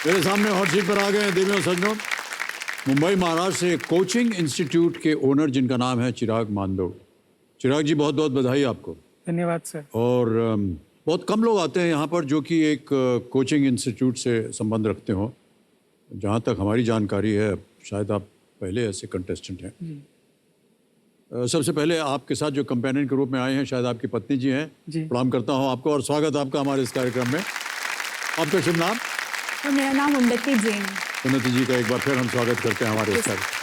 मेरे सामने hot seat पर आ गए हैं देवियों सज्जनों, मुंबई महाराष्ट्र से कोचिंग इंस्टीट्यूट के ओनर जिनका नाम है चिराग मांदोड़। चिराग जी बहुत बहुत बधाई आपको। धन्यवाद सर। और बहुत कम लोग आते हैं यहाँ पर जो कि एक कोचिंग इंस्टीट्यूट से संबंध रखते हो। जहाँ तक हमारी जानकारी है शायद आप पहले ऐसे कंटेस्टेंट हैं। सबसे पहले आपके साथ जो कंपेनियन के रूप में आए हैं शायद आपकी पत्नी जी हैं। प्रणाम करता हूँ आपको और स्वागत आपका हमारे इस कार्यक्रम में। आपका शुभ नाम? तो मेरा नाम उन्नति जैन। उन्नति जी का एक बार फिर हम स्वागत करते हैं हमारे इस कार्यक्रम।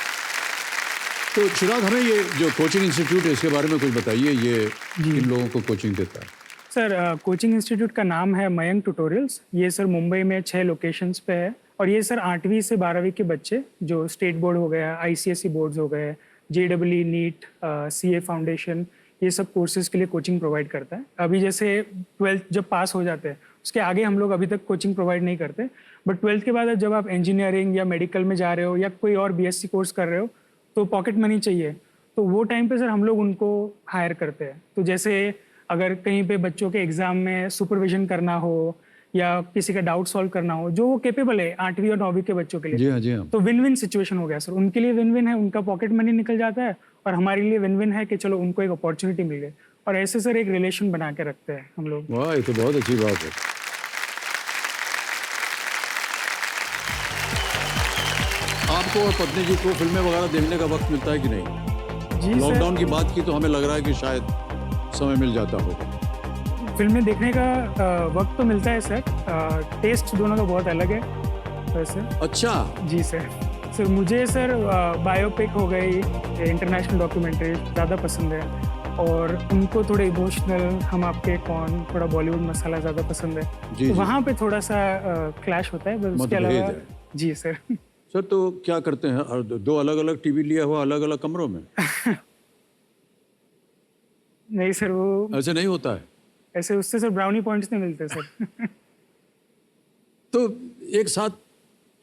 तो चिराग, हमें ये जो कोचिंग इंस्टीट्यूट है इसके बारे में कुछ बताइए, ये किन लोगों को कोचिंग देता है? सर कोचिंग इंस्टीट्यूट का नाम है मयंक ट्यूटोरियल्स। ये सर मुंबई में 6 लोकेशंस पे है और ये सर 8वीं से 12वीं के बच्चे जो स्टेट बोर्ड हो गया, ICSE बोर्ड्स हो गए, JEE, नीट, CA फाउंडेशन, ये सब कोर्सेज के लिए कोचिंग प्रोवाइड करता है। अभी जैसे 12th जब पास हो जाते हैं उसके आगे हम लोग अभी तक कोचिंग प्रोवाइड नहीं करते, बट 12th के बाद जब आप इंजीनियरिंग या मेडिकल में जा रहे हो या कोई और BSc कोर्स कर रहे हो तो पॉकेट मनी चाहिए, तो वो टाइम पे सर हम लोग उनको हायर करते हैं। तो जैसे अगर कहीं पे बच्चों के एग्ज़ाम में सुपरविजन करना हो या किसी का डाउट सॉल्व करना हो, जो वो केपेबल है 8वीं और 9वीं के बच्चों के लिए, जी हाँ, जी हाँ। तो विन विन सिचुएशन हो गया सर। उनके लिए विन विन है, उनका पॉकेट मनी निकल जाता है और हमारे लिए विन विन है कि चलो उनको एक अपॉर्चुनिटी मिल गई। और ऐसे सर एक रिलेशन बना के रखते हैं हम लोग। वाह, ये तो बहुत अच्छी बात है। आपको और पत्नी जी को फिल्में वगैरह देखने का वक्त मिलता है कि नहीं? जी लॉकडाउन की बात की तो हमें लग रहा है कि शायद समय मिल जाता होगा। फिल्में देखने का वक्त तो मिलता है सर। टेस्ट दोनों का बहुत अलग है वैसे। अच्छा जी सर मुझे सर बायोपिक हो गई, इंटरनेशनल डॉक्यूमेंट्री ज़्यादा पसंद है और उनको थोड़े इमोशनल, हम आपके कौन, थोड़ा बॉलीवुड मसाला ज़्यादा पसंद है। तो वहाँ पे थोड़ा सा क्लैश होता है, बस उसके अलावा। जी सर। सर तो क्या करते हैं? और 2 अलग अलग टीवी लिया हुआ अलग अलग कमरों में? नहीं सर, वो ऐसे नहीं होता है। ऐसे उससे सर ब्राउनी पॉइंट्स नहीं मिलते सर। तो एक साथ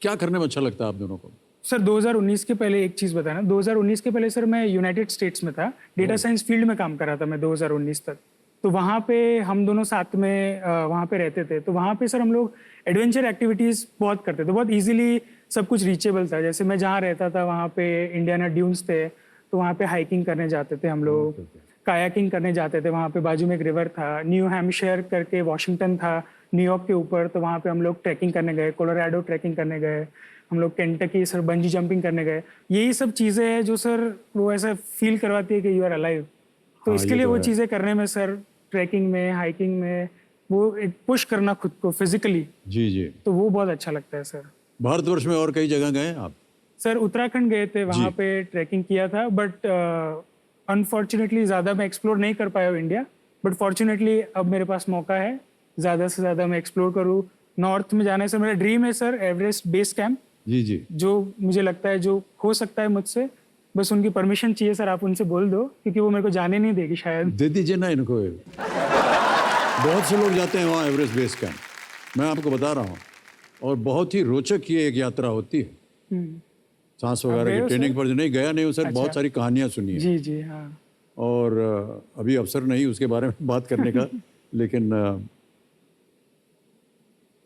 क्या करने में अच्छा लगता है आप दोनों को? सर 2019 के पहले एक चीज़ बताना, 2019 के पहले सर मैं यूनाइटेड स्टेट्स में था, डेटा साइंस फील्ड में काम कर रहा था मैं 2019 तक। तो वहाँ पे हम दोनों साथ में वहाँ पे रहते थे। तो वहाँ पे सर हम लोग एडवेंचर एक्टिविटीज़ बहुत करते थे, बहुत इजीली सब कुछ रीचेबल था। जैसे मैं जहाँ रहता था वहाँ पे इंडियाना ड्यून्स थे, तो वहाँ पे हाइकिंग करने जाते थे हम लोग, कायाकिंग करने जाते थे। वहाँ पे बाजू में एक रिवर था, न्यू हैम्पशायर करके वॉशिंगटन था न्यूयॉर्क के ऊपर, तो वहाँ पे हम लोग ट्रैकिंग करने गए, कोलोराडो ट्रैकिंग करने गए, हम लोग केंटकी सर बंजी जंपिंग करने गए। यही सब चीज़ें हैं जो सर वो ऐसा फील करवाती है कि यू आर अलाइव। तो इसके लिए वो चीज़ें करने में सर, ट्रैकिंग में, हाइकिंग में, वो एक पुश करना खुद को फिजिकली, जी, तो वो बहुत अच्छा लगता है सर। भारतवर्ष में और कई जगह गए आप? सर उत्तराखंड गए थे, वहाँ पे ट्रैकिंग किया था, बट अनफॉर्चुनेटली ज़्यादा मैं एक्सप्लोर नहीं कर पाया इंडिया। बट फॉर्चुनेटली अब मेरे पास मौका है, ज़्यादा से ज़्यादा मैं एक्सप्लोर करूँ। नॉर्थ में जाने से मेरा ड्रीम है सर एवरेस्ट बेस कैंप। जी, जो मुझे लगता है जो हो सकता है मुझसे, बस उनकी परमिशन चाहिए सर। आप उनसे बोल दो, क्योंकि वो मेरे को जाने नहीं देगी शायद। दे दीजिए ना इनको। बहुत से लोग जाते हैं वहाँ एवरेस्ट बेस कैंप, मैं आपको बता रहा हूँ, और बहुत ही रोचक ये एक यात्रा होती है। सांस वगैरह की ट्रेनिंग पर नहीं गया नहीं हूँ सर। अच्छा। बहुत सारी कहानियाँ सुनी है। जी हाँ। और अभी अवसर नहीं उसके बारे में बात करने का, लेकिन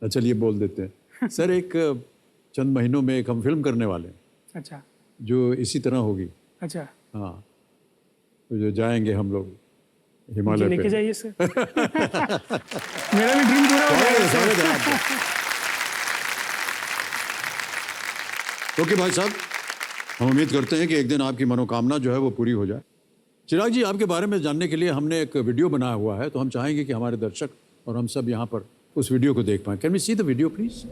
चलिए बोल देते हैं। सर एक चंद महीनों में एक हम फिल्म करने वाले हैं। अच्छा। जो इसी तरह होगी। अच्छा। हाँ, तो जो जाएंगे हम लोग हिमालय पे। लेके जाइए सर। मेरा भी ड्रीम पूरा हो जाएगा। ओके भाई साहब, हम उम्मीद करते हैं कि एक दिन आपकी मनोकामना जो है वो पूरी हो जाए। चिराग जी, आपके बारे में जानने के लिए हमने एक वीडियो बनाया हुआ है, तो हम चाहेंगे कि हमारे दर्शक और हम सब यहाँ पर उस वीडियो को देख पाएं। Can we see the video please?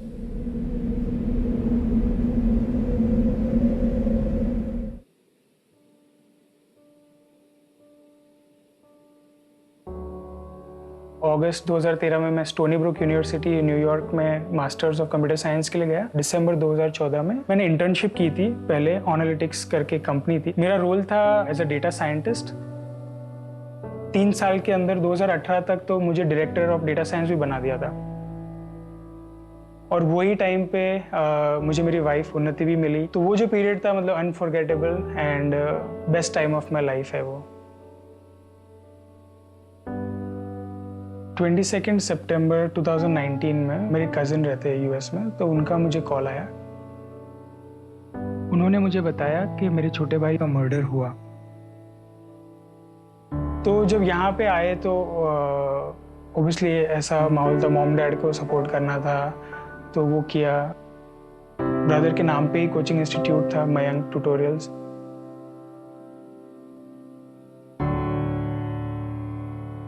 अगस्त 2013 में मैं स्टोनी ब्रुक यूनिवर्सिटी न्यूयॉर्क में मास्टर्स ऑफ कंप्यूटर साइंस के लिए गया। दिसंबर 2014 में मैंने इंटर्नशिप की थी, पहले एनालिटिक्स करके कंपनी थी। मेरा रोल था एज अ डेटा साइंटिस्ट। 3 साल के अंदर 2018 तक तो मुझे डायरेक्टर ऑफ डेटा साइंस भी बना दिया था। और वही टाइम पे मुझे मेरी वाइफ उन्नति भी मिली। तो वो जो पीरियड था मतलब unforgettable and best time of my life है वो। 22 सितंबर 2019 में मेरे कज़न रहते हैं यूएस में, तो उनका मुझे कॉल आया। उन्होंने मुझे बताया कि मेरे छोटे भाई का मर्डर हुआ। तो जब यहाँ पे आए तो ओबियसली ऐसा माहौल था, मॉम डैड को सपोर्ट करना था तो वो किया। ब्रदर के नाम पे ही कोचिंग इंस्टीट्यूट था, मयंक ट्यूटोरियल्स।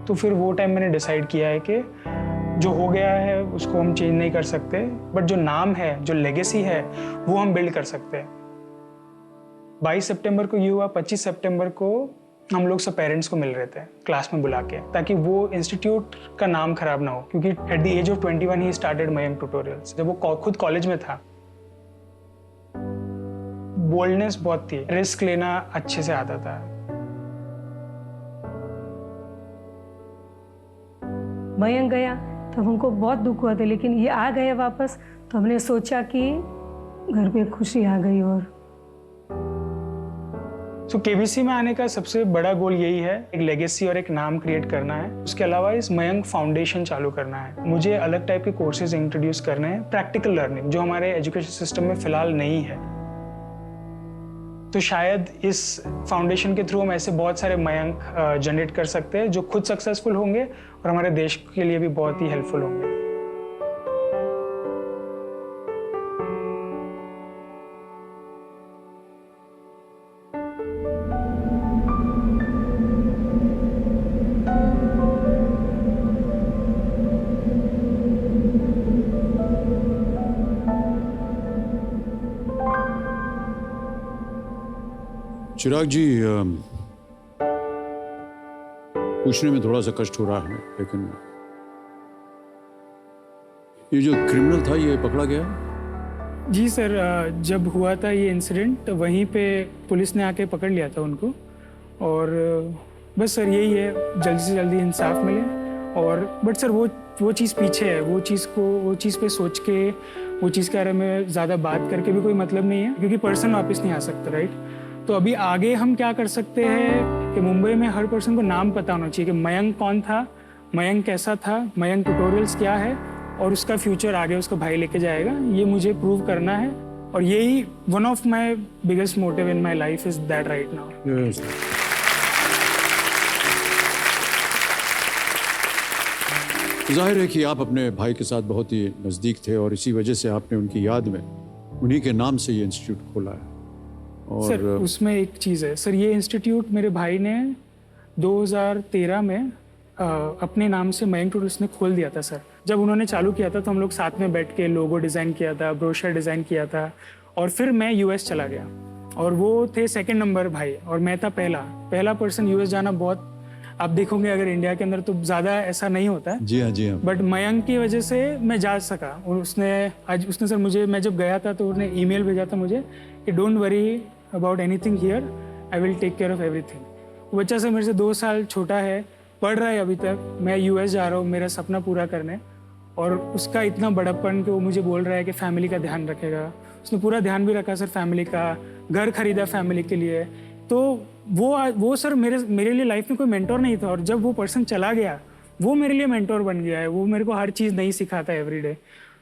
तो फिर वो टाइम मैंने डिसाइड किया है कि जो हो गया है उसको हम चेंज नहीं कर सकते, बट जो नाम है, जो लेगेसी है, वो हम बिल्ड कर सकते हैं। 22 सितंबर को ये हुआ, 25 सितंबर को हम लोग सब पेरेंट्स को मिल रहे थे क्लास में बुला के, ताकि वो इंस्टीट्यूट का नाम खराब ना हो, क्योंकि एट द एज ऑफ 21 ही स्टार्टेड मयंक ट्यूटोरियल्स। जब वो खुद कॉलेज में था, बोल्डनेस बहुत थी, रिस्क लेना अच्छे से आता था। मयंक गया तब हमको बहुत दुख हुआ था, लेकिन ये आ गए वापस तो हमने सोचा कि घर पे खुशी आ गई। और तो केबीसी में आने का सबसे बड़ा गोल यही है, एक लेगेसी और एक नाम क्रिएट करना है। उसके अलावा इस मयंक फाउंडेशन चालू करना है। मुझे अलग टाइप के कोर्सेज इंट्रोड्यूस करने हैं, प्रैक्टिकल लर्निंग, जो हमारे एजुकेशन सिस्टम में फिलहाल नहीं है। तो शायद इस फाउंडेशन के थ्रू हम ऐसे बहुत सारे मयंक जनरेट कर सकते हैं जो खुद सक्सेसफुल होंगे और हमारे देश के लिए भी बहुत ही हेल्पफुल होंगे। चिराग जी, पूछने में थोड़ा सा कष्ट हो रहा है, लेकिन ये जो क्रिमिनल था ये पकड़ा गया? जी सर, जब हुआ था ये इंसिडेंट, वहीं पे पुलिस ने आके पकड़ लिया था उनको। और बस सर यही है, जल्दी से जल्दी इंसाफ मिले। और बट सर वो चीज़ पीछे है, वो चीज़ पे सोच के, वो चीज़ के बारे में ज़्यादा बात करके भी कोई मतलब नहीं है, क्योंकि पर्सन वापस नहीं आ सकता, राइट। तो अभी आगे हम क्या कर सकते हैं कि मुंबई में हर पर्सन को नाम पता होना चाहिए कि मयंक कौन था, मयंक कैसा था, मयंक ट्यूटोरियल्स क्या है, और उसका फ्यूचर आगे उसका भाई लेके जाएगा। ये मुझे प्रूव करना है, और यही one of my biggest motive in my life is that right now. जाहिर है कि आप अपने भाई के साथ बहुत ही नज़दीक थे, और इसी वजह से आपने उनकी याद में उन्हीं के नाम से ये इंस्टीट्यूट खोला है। और सर उसमें एक चीज़ है सर, ये इंस्टीट्यूट मेरे भाई ने 2013 में अपने नाम से मयंक ट्यूटोरियल्स ने खोल दिया था सर। जब उन्होंने चालू किया था तो हम लोग साथ में बैठ के लोगो डिज़ाइन किया था, ब्रोशर डिज़ाइन किया था, और फिर मैं यूएस चला गया, और वो थे सेकंड नंबर भाई, और मैं था पहला पर्सन यूएस जाना। बहुत आप देखोगे अगर इंडिया के अंदर तो ज़्यादा ऐसा नहीं होता है। जी हाँ। बट मयंक की वजह से मैं जा सका, और उसने सर मुझे, मैं जब गया था तो उसने ईमेल भेजा था मुझे कि don't worry about anything here, I will take care of everything. वो बच्चा सर मेरे से 2 साल छोटा है, पढ़ रहा है अभी तक। मैं यूएस जा रहा हूँ मेरा सपना पूरा करने, और उसका इतना बड़प्पन कि वो मुझे बोल रहा है कि फैमिली का ध्यान रखेगा। उसने पूरा ध्यान भी रखा सर फैमिली का, घर खरीदा फैमिली के लिए। तो वो सर मेरे लिए लाइफ में कोई मेंटोर नहीं था, और जब वो पर्सन चला गया वो मेरे लिए मेंटोर बन गया है। वो मेरे को हर चीज़ नहीं सिखाता एवरीडे।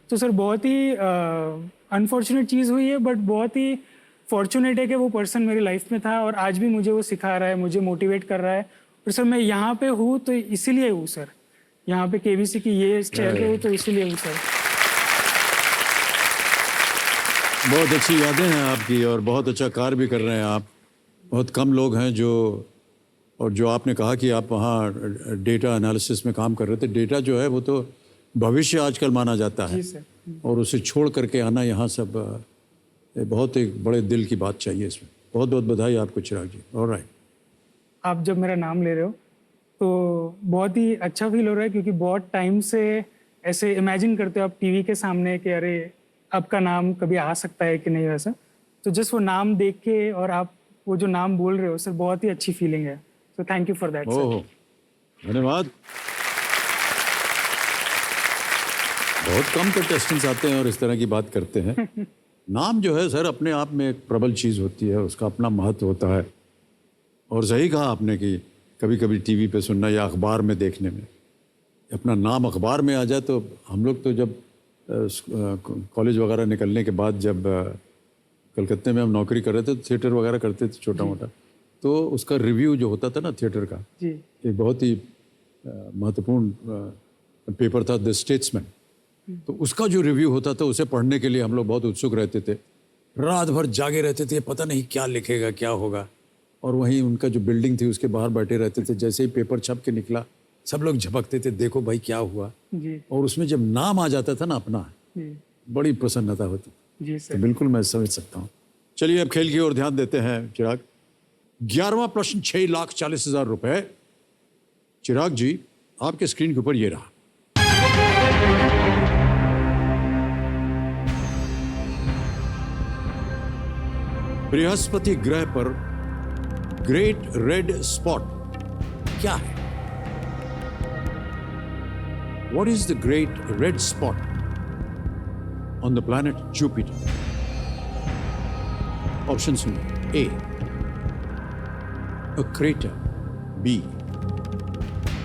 तो सर बहुत ही अनफॉर्चुनेट चीज़ हुई है, बट बहुत ही फॉर्चुनेट है कि वो पर्सन मेरी लाइफ में था, और आज भी मुझे वो सिखा रहा है, मुझे मोटिवेट कर रहा है। और सर मैं यहाँ पे हूँ तो इसीलिए हूँ सर, यहाँ पे केबीसी की ये चेयर पे हूँ तो इसीलिए हूँ सर। बहुत अच्छी यादें हैं आपकी, और बहुत अच्छा कार्य भी कर रहे हैं आप। बहुत कम लोग हैं जो आपने कहा कि आप वहाँ डेटा एनालिसिस में काम कर रहे थे। डेटा जो है वो तो भविष्य आजकल माना जाता है, और उसे छोड़ करके आना यहाँ सब बहुत एक बड़े दिल की बात चाहिए इसमें। बहुत बहुत बधाई आपको चिराग जी। ऑलराइट, आप जब मेरा नाम ले रहे हो तो बहुत ही अच्छा फील हो रहा है, क्योंकि बहुत टाइम से ऐसे इमेजिन करते हो आप टीवी के सामने कि अरे आपका नाम कभी आ सकता है कि नहीं, वैसा। तो जस्ट वो नाम देख के और आप वो जो नाम बोल रहे हो सर, बहुत ही अच्छी फीलिंग है। So thank you for that sir. धन्यवाद। बहुत कम कंटेस्टेंट्स आते हैं और इस तरह की बात करते हैं। नाम जो है सर अपने आप में एक प्रबल चीज़ होती है, उसका अपना महत्व होता है। और सही कहा आपने कि कभी कभी टीवी पे सुनना या अखबार में देखने में अपना नाम अखबार में आ जाए तो हम लोग तो जब कॉलेज वगैरह निकलने के बाद जब कलकत्ते में हम नौकरी कर रहे थे तो थिएटर वगैरह करते थे छोटा मोटा, तो उसका रिव्यू जो होता था ना थिएटर का, जी एक बहुत ही महत्वपूर्ण पेपर था द स्टेट्समैन। तो उसका जो रिव्यू होता था उसे पढ़ने के लिए हम लोग बहुत उत्सुक रहते थे, रात भर जागे रहते थे, पता नहीं क्या लिखेगा क्या होगा। और वहीं उनका जो बिल्डिंग थी उसके बाहर बैठे रहते थे, जैसे ही पेपर छप के निकला सब लोग झपकते थे, देखो भाई क्या हुआ। जी और उसमें जब नाम आ जाता था ना अपना, जी बड़ी प्रसन्नता होती। जी तो सर। बिल्कुल मैं समझ सकता हूँ। चलिए अब खेल की ओर ध्यान देते हैं चिराग। 11वां प्रश्न 6,40,000 रुपए। चिराग जी आपके स्क्रीन के ऊपर ये रहा। बृहस्पति ग्रह पर ग्रेट रेड स्पॉट क्या है? What is the great red spot on the planet Jupiter? Options सुनिए। A, a crater. B,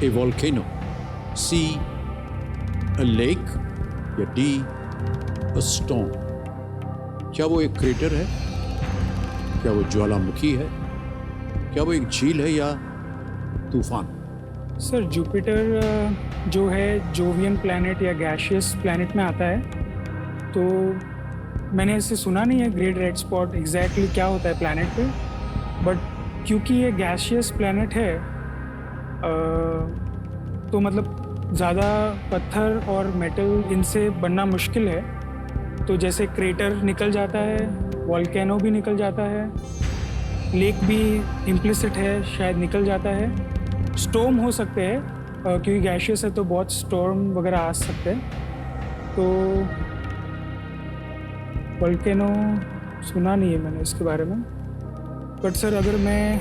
a volcano. C, a lake. या D, a storm. क्या वो एक क्रेटर है? क्या वो ज्वालामुखी है? क्या वो एक झील है या तूफान? सर जुपिटर जो है जोवियन प्लैनेट या गैशियस प्लैनेट में आता है। तो मैंने इसे सुना नहीं है ग्रेट रेड स्पॉट एग्जैक्टली क्या होता है प्लैनेट पे, बट क्योंकि ये गैशियस प्लैनेट है तो मतलब ज़्यादा पत्थर और मेटल इनसे बनना मुश्किल है। तो जैसे क्रेटर निकल जाता है, वॉल्केनो भी निकल जाता है, लेक भी इम्प्लिसिट है शायद निकल जाता है, स्टॉर्म हो सकते हैं क्योंकि गैशियस है तो बहुत स्टॉर्म वगैरह आ सकते हैं। तो वोल्केनो सुना नहीं है मैंने इसके बारे में, बट सर अगर मैं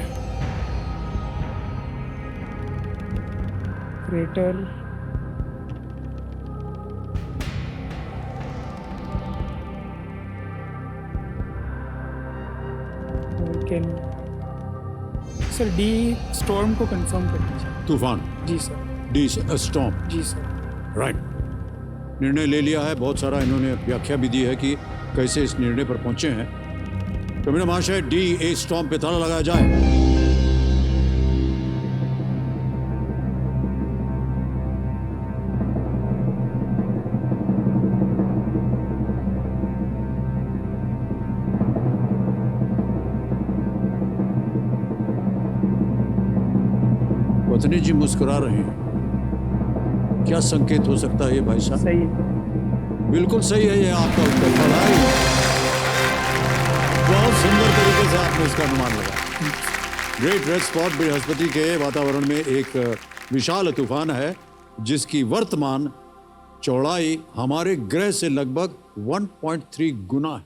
crater volcano sir D storm को कंफर्म कर दीजिए। तूफान। जी सर। डी से स्टॉर्म। जी सर। राइट, निर्णय ले लिया है। बहुत सारा इन्होंने व्याख्या भी दी है कि कैसे इस निर्णय पर पहुंचे हैं। तो मेरा महाशय डी ए स्टॉर्म पे ताला लगाया जाए। पत्नी जी मुस्कुरा रहे हैं, क्या संकेत हो सकता है ये भाई साहब? सही है। बिल्कुल सही है ये आपका उत्तर। बधाई, बहुत सुंदर तरीके से आपने इसका अनुमान लगाया। ग्रेट रेड स्पॉट बृहस्पति के वातावरण में एक विशाल तूफान है जिसकी वर्तमान चौड़ाई हमारे ग्रह से लगभग 1.3 गुना है।